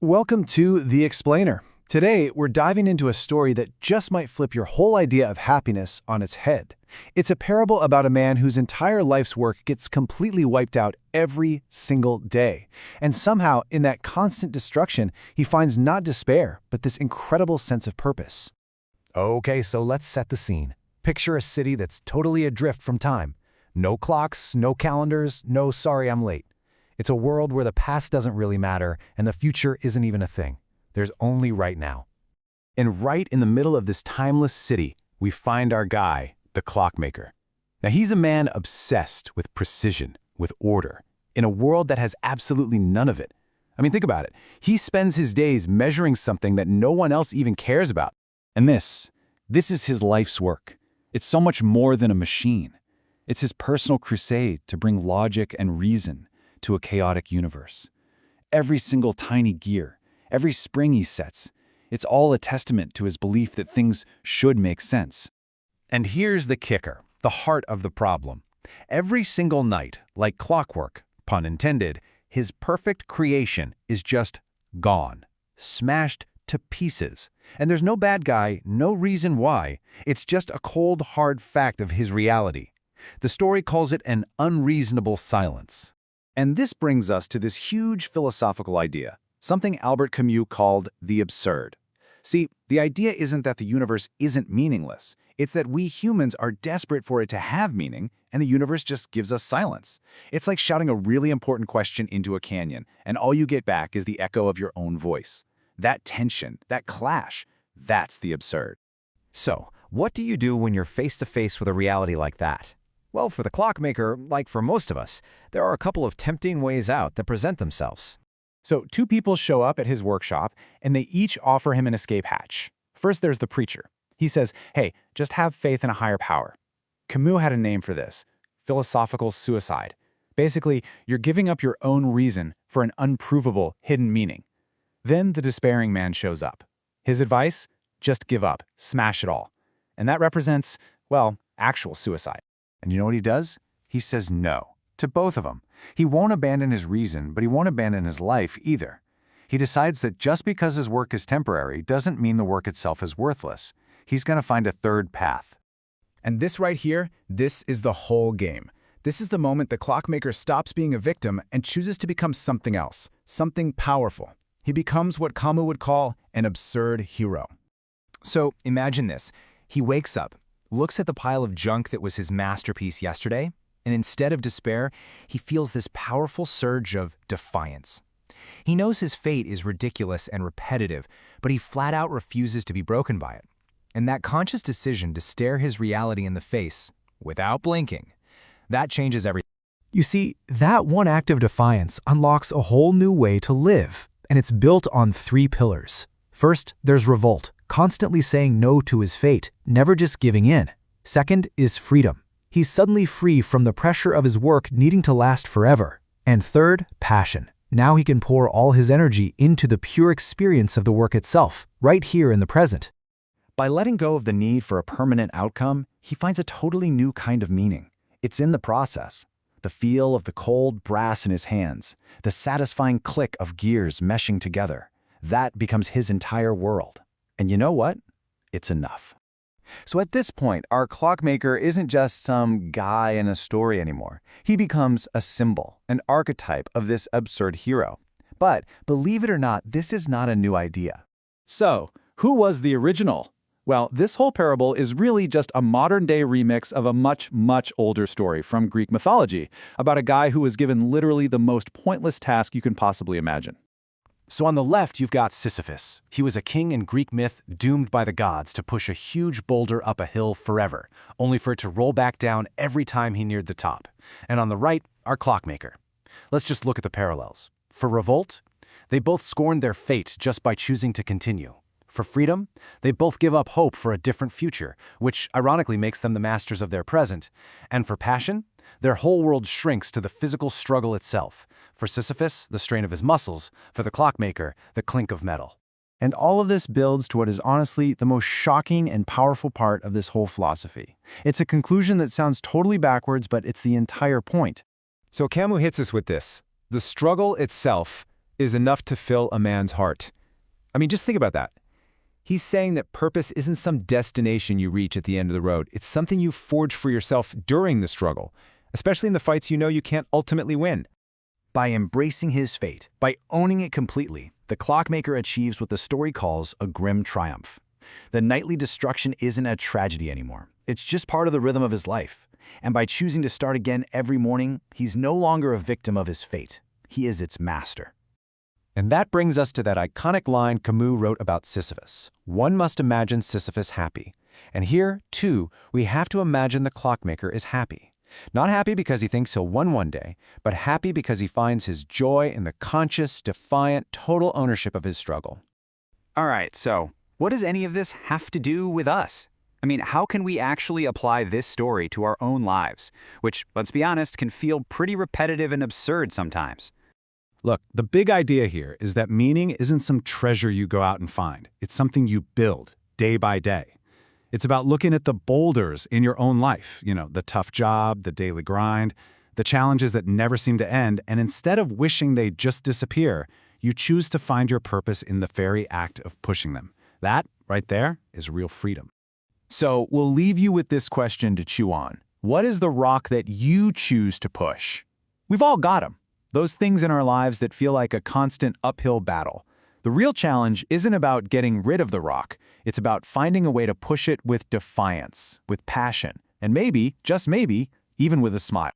Welcome to The Explainer. Today, we're diving into a story that just might flip your whole idea of happiness on its head. It's a parable about a man whose entire life's work gets completely wiped out every single day. And somehow, in that constant destruction, he finds not despair, but this incredible sense of purpose. Okay, so let's set the scene. Picture a city that's totally adrift from time. No clocks, no calendars, no sorry I'm late. It's a world where the past doesn't really matter and the future isn't even a thing. There's only right now. And right in the middle of this timeless city, we find our guy, the Clockmaker. Now he's a man obsessed with precision, with order, in a world that has absolutely none of it. I mean, think about it. He spends his days measuring something that no one else even cares about. And this is his life's work. It's so much more than a machine. It's his personal crusade to bring logic and reason to a chaotic universe. Every single tiny gear, every spring he sets, it's all a testament to his belief that things should make sense. And here's the kicker, the heart of the problem. Every single night, like clockwork, pun intended, his perfect creation is just gone, smashed to pieces. And there's no bad guy, no reason why. It's just a cold, hard fact of his reality. The story calls it an unreasonable silence. And this brings us to this huge philosophical idea, something Albert Camus called the absurd. See, the idea isn't that the universe isn't meaningless. It's that we humans are desperate for it to have meaning, and the universe just gives us silence. It's like shouting a really important question into a canyon, and all you get back is the echo of your own voice. That tension, that clash, that's the absurd. So, what do you do when you're face to face with a reality like that? Well, for the Clockmaker, like for most of us, there are a couple of tempting ways out that present themselves. So two people show up at his workshop, and they each offer him an escape hatch. First, there's the preacher. He says, hey, just have faith in a higher power. Camus had a name for this, philosophical suicide. Basically, you're giving up your own reason for an unprovable, hidden meaning. Then the despairing man shows up. His advice? Just give up, smash it all. And that represents, well, actual suicide. And you know what he does? He says no to both of them. He won't abandon his reason, but he won't abandon his life either. He decides that just because his work is temporary doesn't mean the work itself is worthless. He's going to find a third path. And this right here, this is the whole game. This is the moment the Clockmaker stops being a victim and chooses to become something else, something powerful. He becomes what Camus would call an absurd hero. So imagine this. He wakes up, looks at the pile of junk that was his masterpiece yesterday, and instead of despair, he feels this powerful surge of defiance. He knows his fate is ridiculous and repetitive, but he flat out refuses to be broken by it. And that conscious decision to stare his reality in the face, without blinking, that changes everything. You see, that one act of defiance unlocks a whole new way to live, and it's built on 3 pillars. First, there's revolt, constantly saying no to his fate, never just giving in. Second is freedom. He's suddenly free from the pressure of his work needing to last forever. And third, passion. Now he can pour all his energy into the pure experience of the work itself, right here in the present. By letting go of the need for a permanent outcome, he finds a totally new kind of meaning. It's in the process. The feel of the cold brass in his hands, the satisfying click of gears meshing together. That becomes his entire world. And you know what? It's enough. So at this point, our Clockmaker isn't just some guy in a story anymore. He becomes a symbol, an archetype of this absurd hero. But believe it or not, this is not a new idea. So, who was the original? Well, this whole parable is really just a modern-day remix of a much, much older story from Greek mythology about a guy who was given literally the most pointless task you can possibly imagine. So on the left, you've got Sisyphus. He was a king in Greek myth doomed by the gods to push a huge boulder up a hill forever, only for it to roll back down every time he neared the top. And on the right, our Clockmaker. Let's just look at the parallels. For revolt, they both scorned their fate just by choosing to continue. For freedom, they both give up hope for a different future, which ironically makes them the masters of their present. And for passion, their whole world shrinks to the physical struggle itself. For Sisyphus, the strain of his muscles. For the Clockmaker, the clink of metal. And all of this builds to what is honestly the most shocking and powerful part of this whole philosophy. It's a conclusion that sounds totally backwards, but it's the entire point. So Camus hits us with this. The struggle itself is enough to fill a man's heart. I mean, just think about that. He's saying that purpose isn't some destination you reach at the end of the road. It's something you forge for yourself during the struggle, especially in the fights you know you can't ultimately win. By embracing his fate, by owning it completely, the Clockmaker achieves what the story calls a grim triumph. The nightly destruction isn't a tragedy anymore. It's just part of the rhythm of his life. And by choosing to start again every morning, he's no longer a victim of his fate. He is its master. And that brings us to that iconic line Camus wrote about Sisyphus. One must imagine Sisyphus happy. And here, too, we have to imagine the Clockmaker is happy. Not happy because he thinks he'll win one day, but happy because he finds his joy in the conscious, defiant, total ownership of his struggle. All right, so what does any of this have to do with us? I mean, how can we actually apply this story to our own lives, which, let's be honest, can feel pretty repetitive and absurd sometimes? Look, the big idea here is that meaning isn't some treasure you go out and find. It's something you build day by day. It's about looking at the boulders in your own life, the tough job, the daily grind, the challenges that never seem to end, and instead of wishing they just disappear, you choose to find your purpose in the very act of pushing them. That, right there, is real freedom. So we'll leave you with this question to chew on. What is the rock that you choose to push? We've all got them. Those things in our lives that feel like a constant uphill battle. The real challenge isn't about getting rid of the rock. It's about finding a way to push it with defiance, with passion, and maybe, just maybe, even with a smile.